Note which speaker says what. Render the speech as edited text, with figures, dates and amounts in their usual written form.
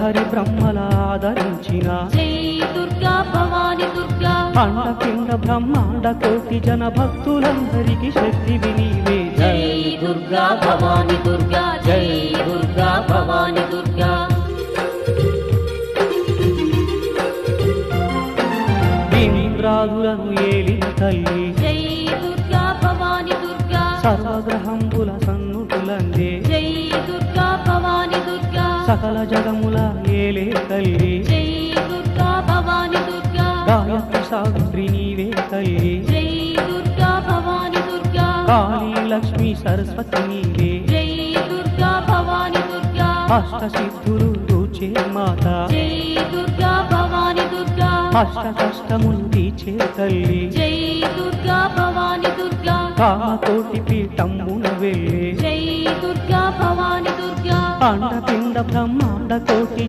Speaker 1: హరిహరి బ్రహ్మల ఆదరించిన
Speaker 2: జై దుర్గా భవాని దుర్గా
Speaker 1: అండపిండ బ్రహ్మాండ కోటి జన భక్తులందరికీ శక్తివి నీవే
Speaker 2: జై దుర్గా భవాని దుర్గా జై దుర్గా భవాని దుర్గా
Speaker 1: ఇంద్రాదులను ఏలిన తల్లి
Speaker 2: జై దుర్గా భవాని దుర్గా
Speaker 1: సర్వగ్రహంబుల సన్నుతులందే
Speaker 2: జై దుర్గా భవాని దుర్గా
Speaker 1: సకల జగముల ఏలే తల్లి
Speaker 2: జై దుర్గా భవాని దుర్గా
Speaker 1: గాయత్రి సావిత్రి నీవే తల్లి
Speaker 2: జై దుర్గా భవాని దుర్గా
Speaker 1: కాళీ లక్ష్మీ సరస్వతి నీవే
Speaker 2: జై దుర్గా భవాని దుర్గా
Speaker 1: అష్ట సిద్ధులు దూచే మాత
Speaker 2: జై దుర్గా భవాని దుర్గా
Speaker 1: అష్ట కష్టములు తీర్చే తల్లి
Speaker 2: జై దుర్గా భవాని దుర్గా
Speaker 1: కామకోటి పీఠమున వెళ్ళే
Speaker 2: జై దుర్గా భవాని దుర్గా
Speaker 1: అండపిండ బ్రహ్మాండ కోటి